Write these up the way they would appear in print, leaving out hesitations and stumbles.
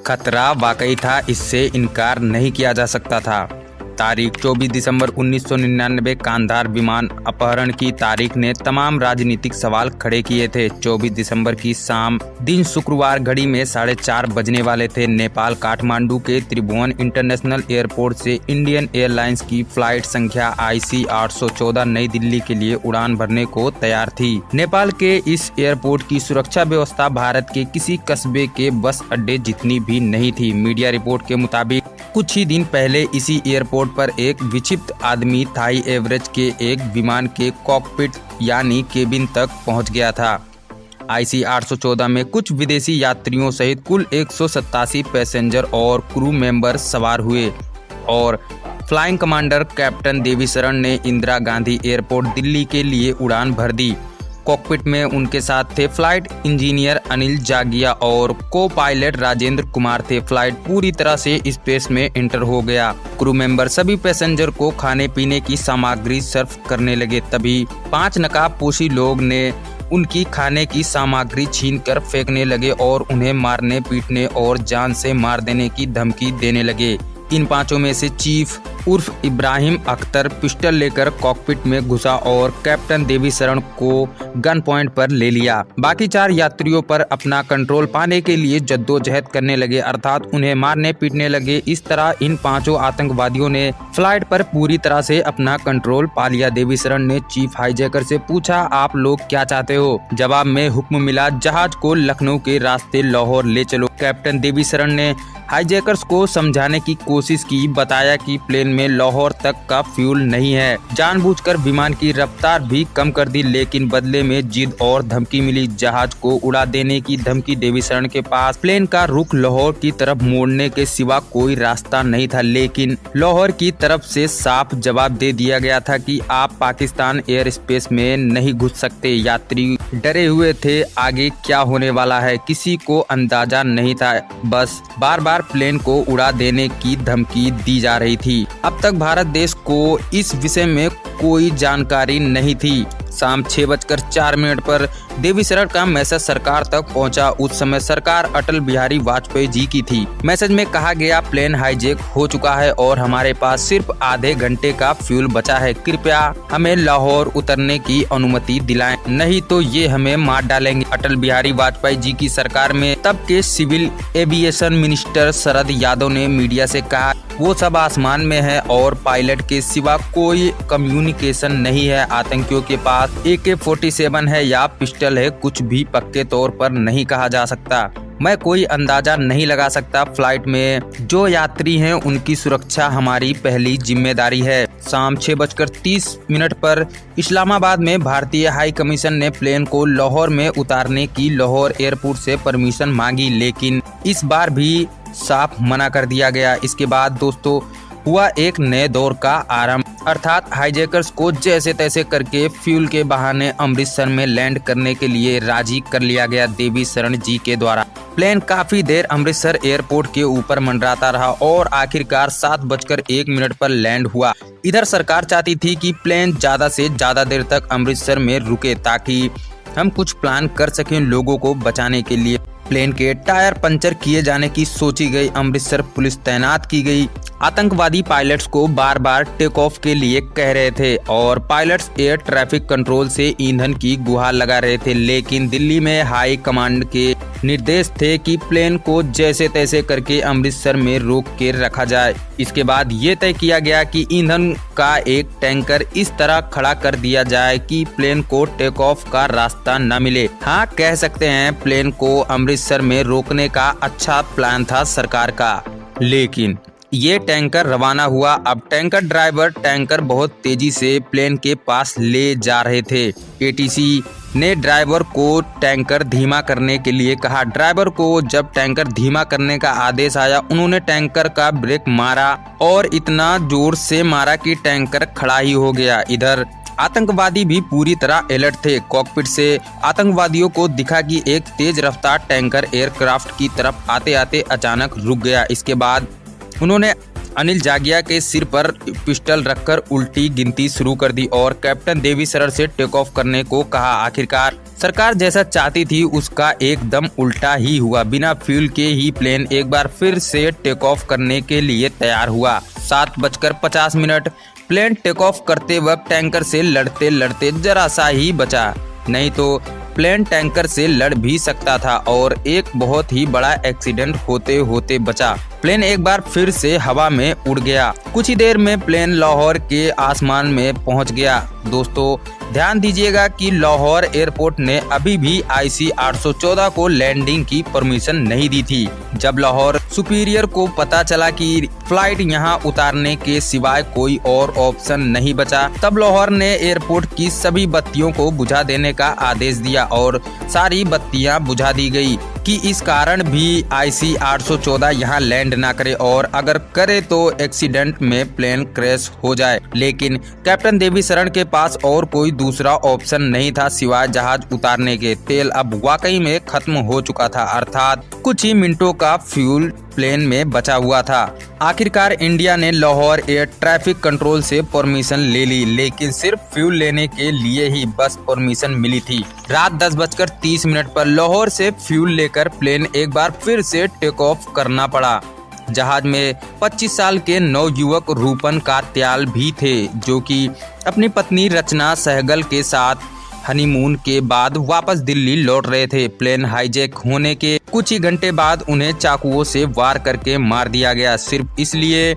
खतरा वाकई था, इससे इनकार नहीं किया जा सकता था। तारीख 24 दिसंबर 1999 कांधार विमान अपहरण की तारीख ने तमाम राजनीतिक सवाल खड़े किए थे। 24 दिसंबर की शाम दिन शुक्रवार घड़ी में 4:30 बजने वाले थे। नेपाल काठमांडू के त्रिभुवन इंटरनेशनल एयरपोर्ट से इंडियन एयरलाइंस की फ्लाइट संख्या IC 814 नई दिल्ली के लिए उड़ान भरने को तैयार थी। नेपाल के इस एयरपोर्ट की सुरक्षा व्यवस्था भारत के किसी कस्बे के बस अड्डे जितनी भी नहीं थी। मीडिया रिपोर्ट के मुताबिक कुछ ही दिन पहले इसी एयरपोर्ट पर एक विक्षिप्त आदमी थाई एवरेज के एक विमान के कॉकपिट यानी केबिन तक पहुंच गया था। IC 814 में कुछ विदेशी यात्रियों सहित कुल 187 पैसेंजर और क्रू मेंबर सवार हुए और फ्लाइंग कमांडर कैप्टन देवीशरण ने इंदिरा गांधी एयरपोर्ट दिल्ली के लिए उड़ान भर दी। कॉकपिट में उनके साथ थे फ्लाइट इंजीनियर अनिल जागिया और को पायलट राजेंद्र कुमार थे। फ्लाइट पूरी तरह से स्पेस में एंटर हो गया। क्रू मेंबर सभी पैसेंजर को खाने पीने की सामग्री सर्व करने लगे। तभी 5 नकाबपोशी लोग ने उनकी खाने की सामग्री छीनकर फेंकने लगे और उन्हें मारने पीटने और जान से मार देने की धमकी देने लगे। इन 5 में से चीफ उर्फ इब्राहिम अख्तर पिस्टल लेकर कॉकपिट में घुसा और कैप्टन देवीशरण को गन पॉइंट पर ले लिया। बाकी 4 यात्रियों पर अपना कंट्रोल पाने के लिए जद्दोजहद करने लगे, अर्थात उन्हें मारने पीटने लगे। इस तरह इन 5 आतंकवादियों ने फ्लाइट पर पूरी तरह से अपना कंट्रोल पा लिया। देवीशरण ने चीफ हाईजैकर से पूछा, आप लोग क्या चाहते हो? जवाब में हुक्म मिला, जहाज को लखनऊ के रास्ते लाहौर ले चलो। कैप्टन देवीशरण ने हाईजैकर्स को समझाने की कोशिश की, बताया कि प्लेन में लाहौर तक का फ्यूल नहीं है। जानबूझकर विमान की रफ्तार भी कम कर दी, लेकिन बदले में जिद और धमकी मिली। जहाज को उड़ा देने की धमकी। देवीशरण के पास प्लेन का रुख लाहौर की तरफ मोड़ने के सिवा कोई रास्ता नहीं था, लेकिन लाहौर की तरफ से साफ जवाब दे दिया गया था कि आप पाकिस्तान एयर स्पेस में नहीं घुस सकते। यात्री डरे हुए थे, आगे क्या होने वाला है किसी को अंदाजा नहीं था। बस बार बार प्लेन को उड़ा देने की धमकी दी जा रही थी। अब तक भारत देश को इस विषय में कोई जानकारी नहीं थी। शाम 6:04 पर देवीशरण का मैसेज सरकार तक पहुंचा। उस समय सरकार अटल बिहारी वाजपेयी जी की थी। मैसेज में कहा गया, प्लेन हाईजैक हो चुका है और हमारे पास सिर्फ आधे घंटे का फ्यूल बचा है। कृपया हमें लाहौर उतरने की अनुमति दिलाएं, नहीं तो ये हमें मार डालेंगे। अटल बिहारी वाजपेयी जी की सरकार में तब के civil aviation minister Sharad Yadav ने मीडिया से कहा, वो सब आसमान में है और पायलट के सिवा कोई कम्युनिकेशन नहीं है। आतंकियों के पास AK-47 है या पिस्टल है, कुछ भी पक्के तौर पर नहीं कहा जा सकता। मैं कोई अंदाजा नहीं लगा सकता। फ्लाइट में जो यात्री हैं उनकी सुरक्षा हमारी पहली जिम्मेदारी है। शाम 6:30 पर इस्लामाबाद में भारतीय हाई कमीशन ने प्लेन को लाहौर में उतारने की लाहौर एयरपोर्ट से परमिशन मांगी, लेकिन इस बार भी साफ मना कर दिया गया। इसके बाद दोस्तों हुआ एक नए दौर का आरंभ, अर्थात हाईजैकर्स को जैसे तैसे करके फ्यूल के बहाने अमृतसर में लैंड करने के लिए राजी कर लिया गया देवीशरण जी के द्वारा। प्लेन काफी देर अमृतसर एयरपोर्ट के ऊपर मंडराता रहा और आखिरकार 7:01 पर लैंड हुआ। इधर सरकार चाहती थी कि प्लेन ज्यादा से ज्यादा देर तक अमृतसर में रुके ताकि हम कुछ प्लान कर सकें लोगों को बचाने के लिए। प्लेन के टायर पंचर किए जाने की सोची गई। अमृतसर पुलिस तैनात की गई। आतंकवादी पायलट्स को बार बार टेक ऑफ के लिए कह रहे थे और पायलट्स एयर ट्रैफिक कंट्रोल से ईंधन की गुहार लगा रहे थे, लेकिन दिल्ली में हाई कमांड के निर्देश थे कि प्लेन को जैसे तैसे करके अमृतसर में रोक के रखा जाए। इसके बाद ये तय किया गया कि ईंधन का एक टैंकर इस तरह खड़ा कर दिया जाए कि प्लेन को टेक ऑफ का रास्ता न मिले। हाँ, कह सकते हैं प्लेन को अमृतसर में रोकने का अच्छा प्लान था सरकार का, लेकिन ये टैंकर रवाना हुआ। अब टैंकर ड्राइवर टैंकर बहुत तेजी से प्लेन के पास ले जा रहे थे। ATC ने ड्राइवर को टैंकर धीमा करने के लिए कहा। ड्राइवर को जब टैंकर धीमा करने का आदेश आया, उन्होंने टैंकर का ब्रेक मारा और इतना जोर से मारा कि टैंकर खड़ा ही हो गया। इधर आतंकवादी भी पूरी तरह अलर्ट थे। कॉकपिट से आतंकवादियों को दिखा कि एक तेज रफ्तार टैंकर एयरक्राफ्ट की तरफ आते आते अचानक रुक गया। इसके बाद उन्होंने अनिल जागिया के सिर पर पिस्टल रखकर उल्टी गिनती शुरू कर दी और कैप्टन देवीशरण से टेक ऑफ करने को कहा। आखिरकार सरकार जैसा चाहती थी उसका एकदम उल्टा ही हुआ। बिना फ्यूल के ही प्लेन एक बार फिर से टेक ऑफ करने के लिए तैयार हुआ। 7:50 प्लेन टेक ऑफ करते वक्त टैंकर से लड़ते लड़ते जरा सा ही बचा, नहीं तो प्लेन टैंकर से लड़ भी सकता था और एक बहुत ही बड़ा एक्सीडेंट होते होते बचा। प्लेन एक बार फिर से हवा में उड़ गया। कुछ ही देर में प्लेन लाहौर के आसमान में पहुंच गया। दोस्तों ध्यान दीजिएगा कि लाहौर एयरपोर्ट ने अभी भी IC 814 को लैंडिंग की परमिशन नहीं दी थी। जब लाहौर सुपीरियर को पता चला कि फ्लाइट यहां उतारने के सिवाय कोई और ऑप्शन नहीं बचा, तब लाहौर ने एयरपोर्ट की सभी बत्तियों को बुझा देने का आदेश दिया और सारी बत्तियां बुझा दी गई कि इस कारण भी IC 814 यहां लैंड ना करे और अगर करे तो एक्सीडेंट में प्लेन क्रैश हो जाए। लेकिन कैप्टन देवी शरण के पास और कोई दूसरा ऑप्शन नहीं था सिवाय जहाज उतारने के। तेल अब वाकई में खत्म हो चुका था, अर्थात कुछ ही मिनटों का फ्यूल प्लेन में बचा हुआ था। आखिरकार इंडिया ने लाहौर एयर ट्रैफिक कंट्रोल से परमिशन ले ली, लेकिन सिर्फ फ्यूल लेने के लिए ही बस परमिशन मिली थी। रात 10:30 पर लाहौर से फ्यूल लेकर प्लेन एक बार फिर से टेक ऑफ करना पड़ा। जहाज में 25 साल के नवयुवक रूपन कात्याल भी थे, जो कि अपनी पत्नी रचना सहगल के साथ हनीमून के बाद वापस दिल्ली लौट रहे थे। प्लेन हाईजैक होने के कुछ ही घंटे बाद उन्हें चाकुओं से वार करके मार दिया गया, सिर्फ इसलिए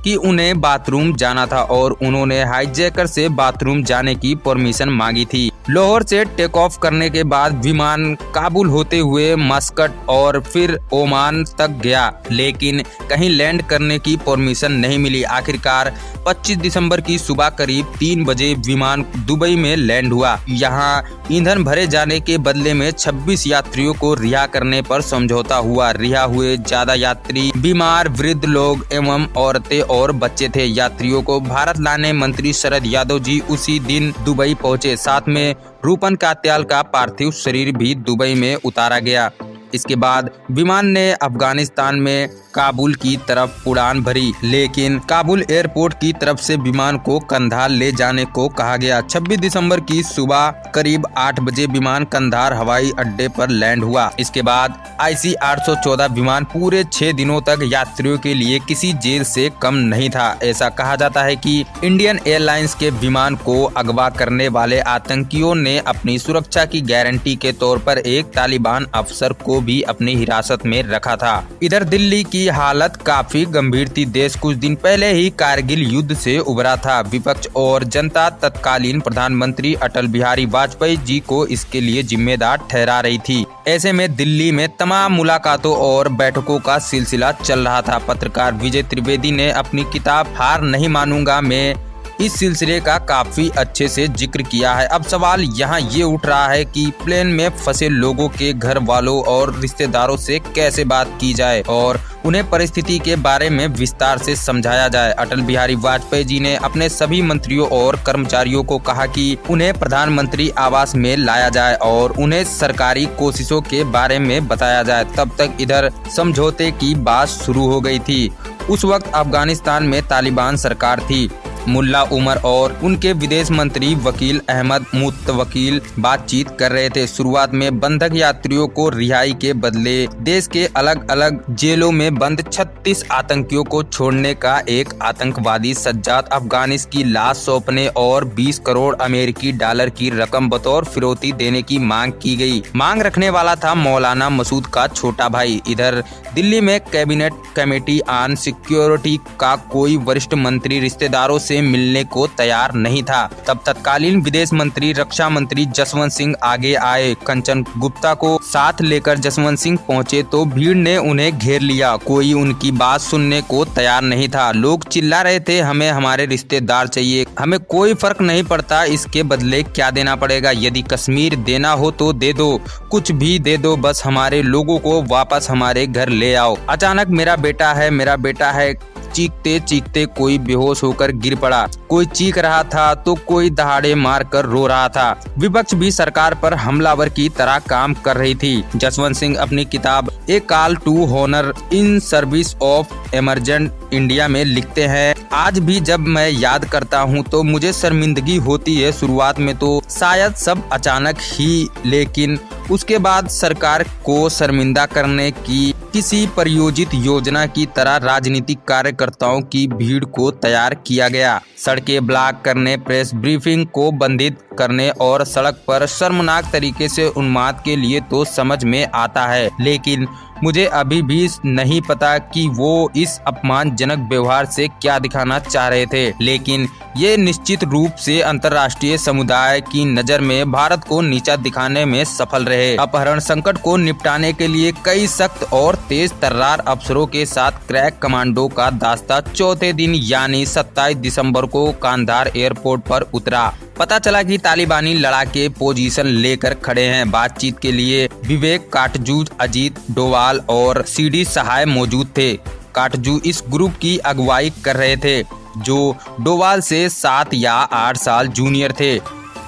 कि उन्हें बाथरूम जाना था और उन्होंने हाईजैकर से बाथरूम जाने की परमिशन मांगी थी। लाहौर से टेक ऑफ करने के बाद विमान काबुल होते हुए मस्कट और फिर ओमान तक गया, लेकिन कहीं लैंड करने की परमिशन नहीं मिली। आखिरकार 25 दिसंबर की सुबह करीब 3 बजे विमान दुबई में लैंड हुआ। यहाँ ईंधन भरे जाने के बदले में 26 यात्रियों को रिहा करने पर समझौता हुआ। रिहा हुए ज्यादा यात्री बीमार, वृद्ध लोग एवं औरतें और बच्चे थे। यात्रियों को भारत लाने मंत्री शरद यादव जी उसी दिन दुबई पहुंचे। साथ में रूपन कात्याल का पार्थिव शरीर भी दुबई में उतारा गया। इसके बाद विमान ने अफगानिस्तान में काबुल की तरफ उड़ान भरी, लेकिन काबुल एयरपोर्ट की तरफ से विमान को कंधार ले जाने को कहा गया। 26 दिसंबर की सुबह करीब 8 बजे विमान कंधार हवाई अड्डे पर लैंड हुआ। इसके बाद IC 814 विमान पूरे 6 दिनों तक यात्रियों के लिए किसी जेल से कम नहीं था। ऐसा कहा जाता है कि इंडियन एयरलाइंस के विमान को अगवा करने वाले आतंकियों ने अपनी सुरक्षा की गारंटी के तौर पर एक तालिबान अफसर को भी अपनी हिरासत में रखा था। इधर दिल्ली की हालत काफी गंभीर थी। देश कुछ दिन पहले ही कारगिल युद्ध से उबरा था। विपक्ष और जनता तत्कालीन प्रधानमंत्री अटल बिहारी वाजपेयी जी को इसके लिए जिम्मेदार ठहरा रही थी। ऐसे में दिल्ली में तमाम मुलाकातों और बैठकों का सिलसिला चल रहा था। पत्रकार विजय त्रिवेदी ने अपनी किताब हार नहीं मानूंगा में इस सिलसिले का काफी अच्छे से जिक्र किया है। अब सवाल यहाँ ये उठ रहा है कि प्लेन में फंसे लोगों के घर वालों और रिश्तेदारों से कैसे बात की जाए और उन्हें परिस्थिति के बारे में विस्तार से समझाया जाए। अटल बिहारी वाजपेयी जी ने अपने सभी मंत्रियों और कर्मचारियों को कहा कि उन्हें प्रधानमंत्री आवास में लाया जाए और उन्हें सरकारी कोशिशों के बारे में बताया जाए। तब तक इधर समझौते की बात शुरू हो गई थी। उस वक्त अफगानिस्तान में तालिबान सरकार थी। मुल्ला उमर और उनके विदेश मंत्री वकील अहमद मुतवकील बातचीत कर रहे थे। शुरुआत में बंधक यात्रियों को रिहाई के बदले देश के अलग अलग जेलों में बंद 36 आतंकियों को छोड़ने का एक आतंकवादी सज्जाद अफगानिस की लाश सौंपने और 20 करोड़ अमेरिकी डॉलर की रकम बतौर फिरौती देने की मांग की गई। मांग रखने वाला था मौलाना मसूद का छोटा भाई। इधर दिल्ली में कैबिनेट कमेटी ऑन सिक्योरिटी का कोई वरिष्ठ मंत्री रिश्तेदारों से मिलने को तैयार नहीं था। तब तत्कालीन विदेश मंत्री रक्षा मंत्री जसवंत सिंह आगे आए। कंचन गुप्ता को साथ लेकर जसवंत सिंह पहुंचे तो भीड़ ने उन्हें घेर लिया। कोई उनकी बात सुनने को तैयार नहीं था। लोग चिल्ला रहे थे, हमें हमारे रिश्तेदार चाहिए, हमें कोई फर्क नहीं पड़ता इसके बदले क्या देना पड़ेगा। यदि कश्मीर देना हो तो दे दो, कुछ भी दे दो, बस हमारे लोगों को वापस हमारे घर ले आओ। अचानक मेरा बेटा है, मेरा बेटा है चीखते चीखते कोई बेहोश होकर गिर पड़ा। कोई चीख रहा था तो कोई दहाड़े मारकर रो रहा था। विपक्ष भी सरकार पर हमलावर की तरह काम कर रही थी। जसवंत सिंह अपनी किताब A Call to Honour in Service of Emergent India में लिखते हैं, आज भी जब मैं याद करता हूँ तो मुझे शर्मिंदगी होती है। शुरुआत में तो शायद सब अचानक ही, लेकिन उसके बाद सरकार को शर्मिंदा करने की किसी परियोजित योजना की तरह राजनीतिक कार्यकर्ताओं की भीड़ को तैयार किया गया। सड़कें ब्लॉक करने, प्रेस ब्रीफिंग को बंधित करने और सड़क पर शर्मनाक तरीके से उन्माद के लिए तो समझ में आता है, लेकिन मुझे अभी भी नहीं पता कि वो इस अपमानजनक व्यवहार से क्या दिखाना चाह रहे थे। लेकिन ये निश्चित रूप से अंतर्राष्ट्रीय समुदाय की नज़र में भारत को नीचा दिखाने में सफल रहे। अपहरण संकट को निपटाने के लिए कई सख्त और तेज तर्रार अफसरों के साथ क्रैक कमांडो का दास्ता चौथे दिन यानी 27 दिसंबर को कांधार एयरपोर्ट पर उतरा। पता चला कि तालिबानी लड़ाके पोजीशन लेकर खड़े हैं। बातचीत के लिए विवेक काटजू, अजीत डोवाल और सीडी सहाय मौजूद थे। काटजू इस ग्रुप की अगुवाई कर रहे थे, जो डोवाल से 7 या 8 साल जूनियर थे।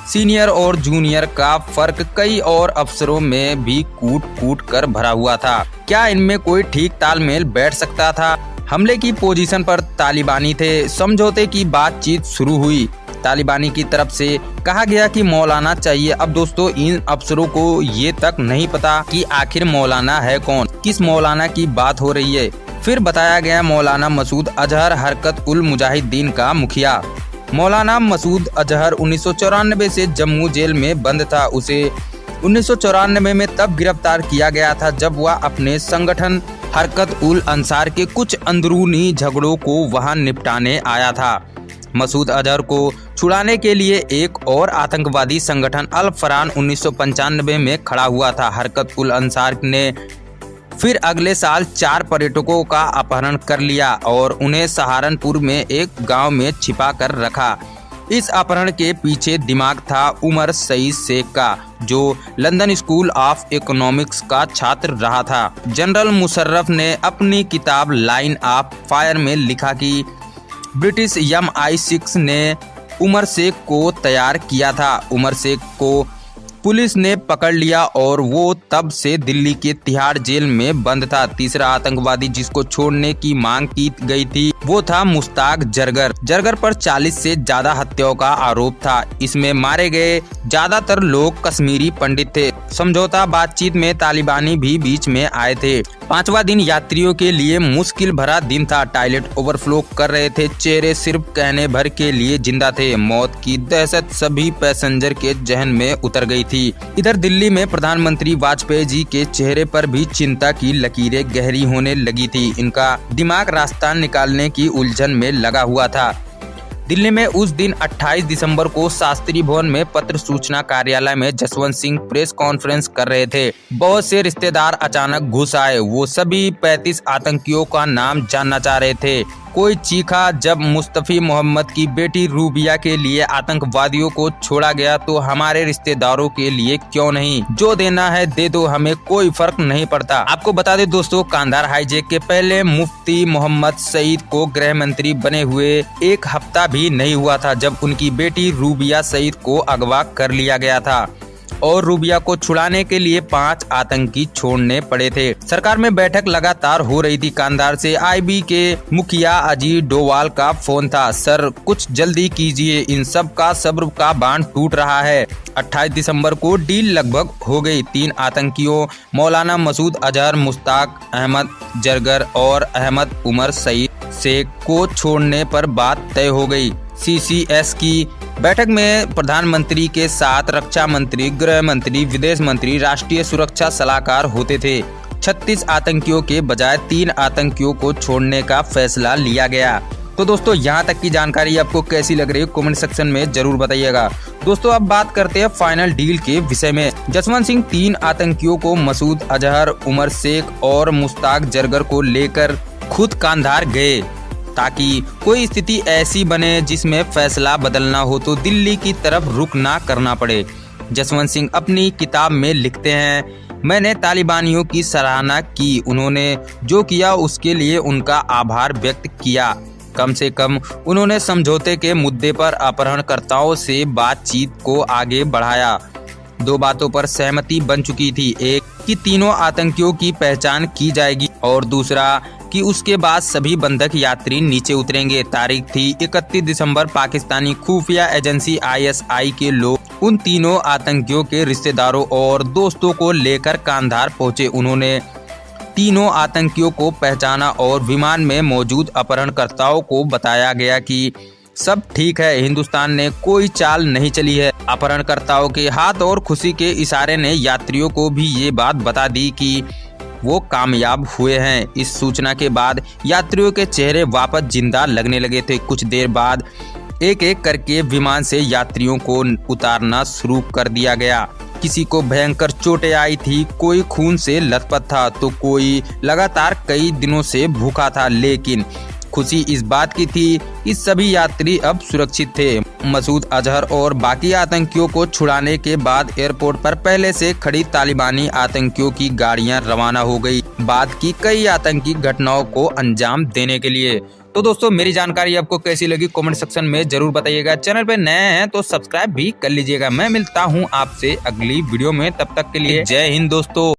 सीनियर और जूनियर का फर्क कई और अफसरों में भी कूट कर भरा हुआ था। क्या इनमें कोई ठीक तालमेल बैठ सकता था? हमले की पोजीशन पर तालिबानी थे। समझौते की बातचीत शुरू हुई। तालिबानी की तरफ से कहा गया कि मौलाना चाहिए। अब दोस्तों, इन अफसरों को ये तक नहीं पता कि आखिर मौलाना है कौन, किस मौलाना की बात हो रही है। फिर बताया गया मौलाना मसूद अजहर हरकत उल मुजाहिदीन का मुखिया। मौलाना मसूद अजहर 1994 से जम्मू जेल में बंद था। उसे 1994 में तब गिरफ्तार किया गया था जब वह अपने संगठन हरकत उल अंसार के कुछ अंदरूनी झगड़ों को वहां निपटाने आया था। मसूद अजहर को छुड़ाने के लिए एक और आतंकवादी संगठन अल फरकान 1995 में खड़ा हुआ था। हरकत उल अंसार ने फिर अगले साल 4 पर्यटकों का अपहरण कर लिया और उन्हें सहारनपुर में एक गांव में छिपा कर रखा। इस अपहरण के पीछे दिमाग था उमर सईद शेख का, जो लंदन स्कूल ऑफ इकोनॉमिक्स का छात्र रहा था। जनरल मुशर्रफ ने अपनी किताब लाइन ऑफ फायर में लिखा कि ब्रिटिश MI6 ने उमर शेख को तैयार किया था। उमर शेख को पुलिस ने पकड़ लिया और वो तब से दिल्ली के तिहाड़ जेल में बंद था। तीसरा आतंकवादी जिसको छोड़ने की मांग की गई थी वो था मुश्ताक जरगर। जरगर पर 40 से ज्यादा हत्याओं का आरोप था। इसमें मारे गए ज्यादातर लोग कश्मीरी पंडित थे। समझौता बातचीत में तालिबानी भी बीच में आए थे। 5वां दिन यात्रियों के लिए मुश्किल भरा दिन था। टॉयलेट ओवरफ्लो कर रहे थे। चेहरे सिर्फ कहने भर के लिए जिंदा थे। मौत की दहशत सभी पैसेंजर के जहन में उतर गई थी। इधर दिल्ली में प्रधानमंत्री वाजपेयी जी के चेहरे पर भी चिंता की लकीरें गहरी होने लगी थी। इनका दिमाग रास्ता निकालने की उलझन में लगा हुआ था। दिल्ली में उस दिन 28 दिसंबर को शास्त्री भवन में पत्र सूचना कार्यालय में जसवंत सिंह प्रेस कॉन्फ्रेंस कर रहे थे। बहुत से रिश्तेदार अचानक घुस आए। वो सभी 35 आतंकियों का नाम जानना चाह रहे थे। कोई चीखा जब मुस्तफी मोहम्मद की बेटी रूबिया के लिए आतंकवादियों को छोड़ा गया तो हमारे रिश्तेदारों के लिए क्यों नहीं? जो देना है दे दो, हमें कोई फर्क नहीं पड़ता। आपको बता दें दोस्तों, कांधार हाईजैक के पहले मुफ्ती मोहम्मद सईद को गृह मंत्री बने हुए 1 हफ्ता भी नहीं हुआ था जब उनकी बेटी रूबिया सईद को अगवा कर लिया गया था और रूबिया को छुड़ाने के लिए 5 आतंकी छोड़ने पड़े थे। सरकार में बैठक लगातार हो रही थी। कांधार से IB के मुखिया अजीत डोवाल का फोन था। सर, कुछ जल्दी कीजिए, इन सब का सब्र का बांध टूट रहा है। 28 दिसंबर को डील लगभग हो गई। 3 आतंकियों मौलाना मसूद अजहर, मुश्ताक अहमद जरगर और अहमद उमर सईद शेख को छोड़ने पर बात तय हो गई। CCS की बैठक में प्रधानमंत्री के साथ रक्षा मंत्री, गृह मंत्री, विदेश मंत्री, राष्ट्रीय सुरक्षा सलाहकार होते थे। 36 आतंकियों के बजाय 3 आतंकियों को छोड़ने का फैसला लिया गया। तो दोस्तों, यहाँ तक की जानकारी आपको कैसी लग रही है कमेंट सेक्शन में जरूर बताइएगा। दोस्तों, अब बात करते हैं फाइनल डील के विषय में। जसवंत सिंह 3 आतंकियों को मसूद अजहर, उमर शेख और मुश्ताक जरगर को लेकर खुद कांधार गए ताकि कोई स्थिति ऐसी बने जिसमें फैसला बदलना हो तो दिल्ली की तरफ रुख ना करना पड़े। जसवंत सिंह अपनी किताब में लिखते हैं, मैंने तालिबानियों की सराहना की। उन्होंने जो किया उसके लिए उनका आभार व्यक्त किया। कम से कम उन्होंने समझौते के मुद्दे पर अपहरणकर्ताओं से बातचीत को आगे बढ़ाया। 2 बातों पर सहमति बन चुकी थी। एक कि तीनों आतंकियों की पहचान की जाएगी और दूसरा कि उसके बाद सभी बंधक यात्री नीचे उतरेंगे। तारीख थी 31 दिसंबर। पाकिस्तानी खुफिया एजेंसी ISI के लोग उन तीनों आतंकियों के रिश्तेदारों और दोस्तों को लेकर कांधार पहुंचे। उन्होंने तीनों आतंकियों को पहचाना और विमान में मौजूद अपहरणकर्ताओं को बताया गया कि सब ठीक है, हिंदुस्तान ने कोई चाल नहीं चली है। अपहरणकर्ताओं के हाथ और खुशी के इशारे ने यात्रियों को भी ये बात बता दी कि वो कामयाब हुए हैं। इस सूचना के बाद यात्रियों के चेहरे वापस जिंदा लगने लगे थे। कुछ देर बाद एक एक करके विमान से यात्रियों को उतारना शुरू कर दिया गया। किसी को भयंकर चोटें आई थी, कोई खून से लथपथ था तो कोई लगातार कई दिनों से भूखा था। लेकिन खुशी इस बात की थी कि सभी यात्री अब सुरक्षित थे। मसूद अजहर और बाकी आतंकियों को छुड़ाने के बाद एयरपोर्ट पर पहले से खड़ी तालिबानी आतंकियों की गाड़ियां रवाना हो गई, बाद की कई आतंकी घटनाओं को अंजाम देने के लिए। तो दोस्तों, मेरी जानकारी आपको कैसी लगी कमेंट सेक्शन में जरूर बताइएगा। चैनल पे नए हैं तो सब्सक्राइब भी कर लीजिएगा। मैं मिलता हूँ आपसे अगली वीडियो में, तब तक के लिए जय हिंद दोस्तों।